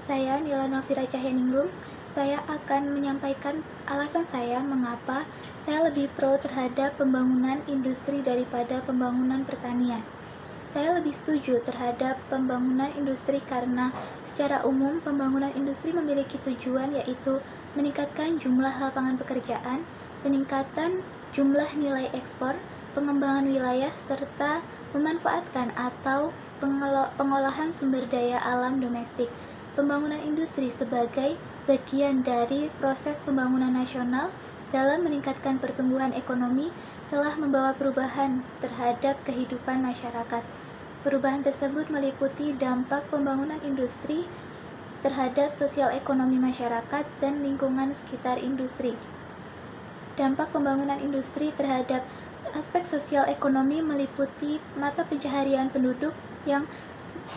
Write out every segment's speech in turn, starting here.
saya Nila Novira Cahyaningrum. Saya akan menyampaikan alasan saya mengapa saya lebih pro terhadap pembangunan industri daripada pembangunan pertanian. Saya lebih setuju terhadap pembangunan industri karena secara umum pembangunan industri memiliki tujuan yaitu meningkatkan jumlah lapangan pekerjaan, peningkatan jumlah nilai ekspor, pengembangan wilayah, serta memanfaatkan atau pengolahan sumber daya alam domestik. Pembangunan industri sebagai bagian dari proses pembangunan nasional dalam meningkatkan pertumbuhan ekonomi telah membawa perubahan terhadap kehidupan masyarakat. Perubahan tersebut meliputi dampak pembangunan industri terhadap sosial ekonomi masyarakat dan lingkungan sekitar industri. Dampak pembangunan industri terhadap aspek sosial ekonomi meliputi mata pencaharian penduduk yang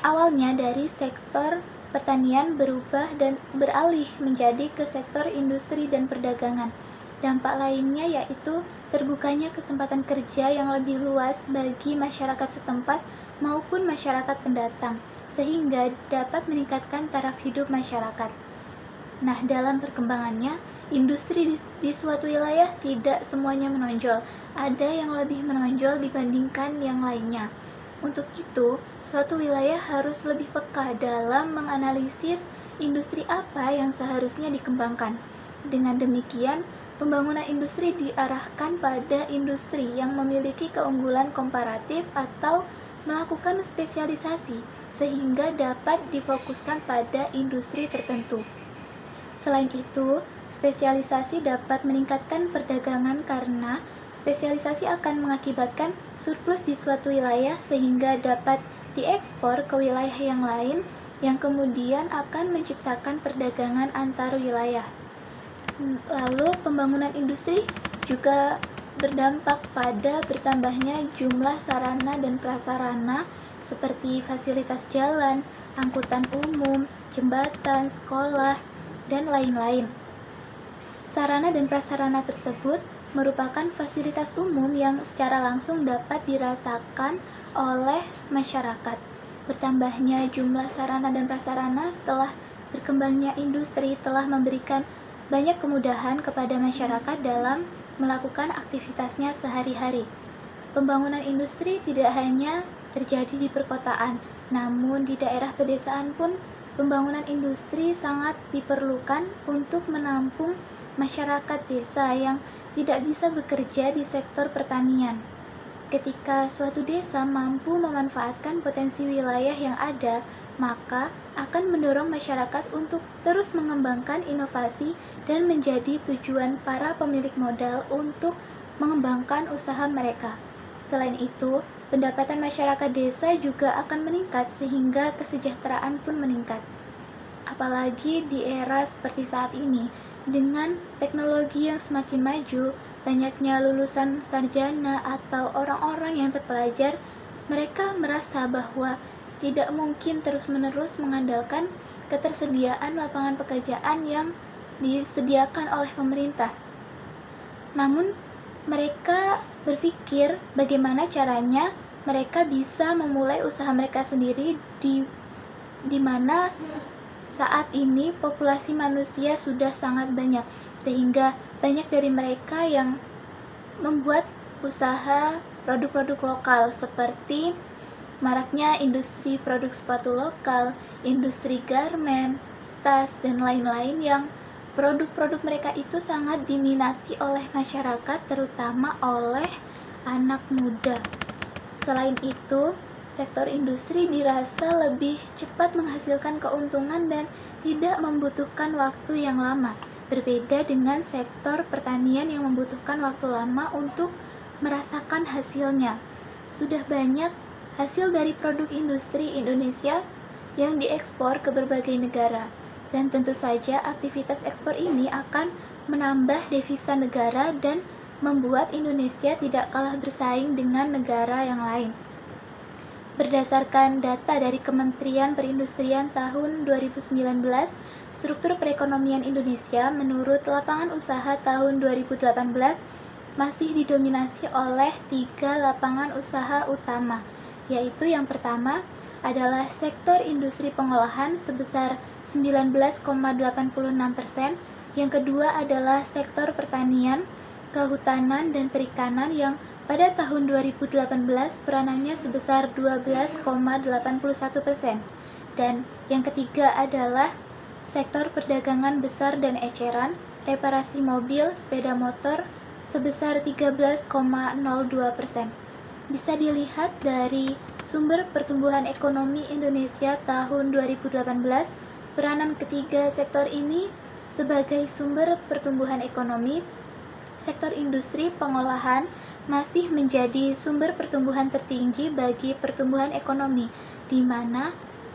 awalnya dari sektor pertanian berubah dan beralih menjadi ke sektor industri dan perdagangan. Dampak lainnya yaitu terbukanya kesempatan kerja yang lebih luas bagi masyarakat setempat maupun masyarakat pendatang, sehingga dapat meningkatkan taraf hidup masyarakat. Nah, dalam perkembangannya, industri di suatu wilayah tidak semuanya menonjol. Ada yang lebih menonjol dibandingkan yang lainnya. Untuk itu, suatu wilayah harus lebih peka dalam menganalisis industri apa yang seharusnya dikembangkan. Dengan demikian, pembangunan industri diarahkan pada industri yang memiliki keunggulan komparatif atau melakukan spesialisasi sehingga dapat difokuskan pada industri tertentu. Selain itu, spesialisasi dapat meningkatkan perdagangan karena spesialisasi akan mengakibatkan surplus di suatu wilayah sehingga dapat diekspor ke wilayah yang lain yang kemudian akan menciptakan perdagangan antar wilayah. Lalu, pembangunan industri juga berdampak pada bertambahnya jumlah sarana dan prasarana seperti fasilitas jalan, angkutan umum, jembatan, sekolah, dan lain-lain. Sarana dan prasarana tersebut merupakan fasilitas umum yang secara langsung dapat dirasakan oleh masyarakat. Bertambahnya jumlah sarana dan prasarana setelah berkembangnya industri telah memberikan banyak kemudahan kepada masyarakat dalam melakukan aktivitasnya sehari-hari. Pembangunan industri tidak hanya terjadi di perkotaan, namun di daerah pedesaan pun pembangunan industri sangat diperlukan untuk menampung masyarakat desa yang tidak bisa bekerja di sektor pertanian. Ketika suatu desa mampu memanfaatkan potensi wilayah yang ada, maka akan mendorong masyarakat untuk terus mengembangkan inovasi dan menjadi tujuan para pemilik modal untuk mengembangkan usaha mereka. Selain itu, pendapatan masyarakat desa juga akan meningkat sehingga kesejahteraan pun meningkat. Apalagi di era seperti saat ini, dengan teknologi yang semakin maju, banyaknya lulusan sarjana atau orang-orang yang terpelajar, mereka merasa bahwa tidak mungkin terus-menerus mengandalkan ketersediaan lapangan pekerjaan yang disediakan oleh pemerintah. Namun, mereka berpikir bagaimana caranya mereka bisa memulai usaha mereka sendiri di mana saat ini populasi manusia sudah sangat banyak, sehingga banyak dari mereka yang membuat usaha produk-produk lokal seperti maraknya industri produk sepatu lokal, industri garmen, tas, dan lain-lain yang produk-produk mereka itu sangat diminati oleh masyarakat, terutama oleh anak muda. Selain itu, sektor industri dirasa lebih cepat menghasilkan keuntungan dan tidak membutuhkan waktu yang lama, berbeda dengan sektor pertanian yang membutuhkan waktu lama untuk merasakan hasilnya. Sudah banyak hasil dari produk industri Indonesia yang diekspor ke berbagai negara, dan tentu saja aktivitas ekspor ini akan menambah devisa negara dan membuat Indonesia tidak kalah bersaing dengan negara yang lain. Berdasarkan data dari Kementerian Perindustrian tahun 2019, struktur perekonomian Indonesia menurut lapangan usaha tahun 2018 masih didominasi oleh 3 lapangan usaha utama, yaitu yang pertama, adalah sektor industri pengolahan sebesar 19,86%, yang kedua adalah sektor pertanian, kehutanan, dan perikanan yang pada tahun 2018 peranannya sebesar 12,81%. Dan yang ketiga adalah sektor perdagangan besar dan eceran, reparasi mobil, sepeda motor sebesar 13,02%. Bisa dilihat dari sumber pertumbuhan ekonomi Indonesia tahun 2018, peranan ketiga sektor ini sebagai sumber pertumbuhan ekonomi, sektor industri pengolahan masih menjadi sumber pertumbuhan tertinggi bagi pertumbuhan ekonomi, di mana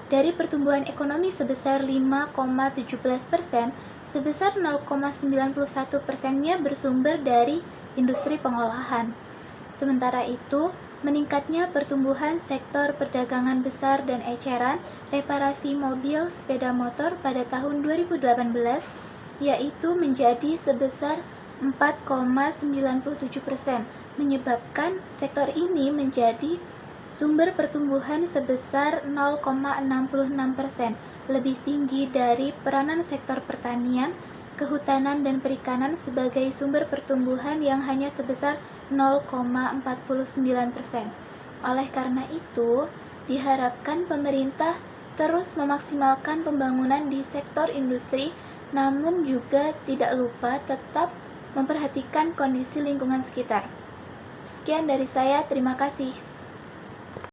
dari pertumbuhan ekonomi sebesar 5,17%, sebesar 0,91%-nya bersumber dari industri pengolahan. Sementara itu, meningkatnya pertumbuhan sektor perdagangan besar dan eceran, reparasi mobil, sepeda motor pada tahun 2018, yaitu menjadi sebesar 4,97%, menyebabkan sektor ini menjadi sumber pertumbuhan sebesar 0,66%, lebih tinggi dari peranan sektor pertanian, kehutanan, dan perikanan sebagai sumber pertumbuhan yang hanya sebesar 0,49%. Oleh karena itu, diharapkan pemerintah terus memaksimalkan pembangunan di sektor industri, namun juga tidak lupa tetap memperhatikan kondisi lingkungan sekitar. Sekian dari saya, terima kasih.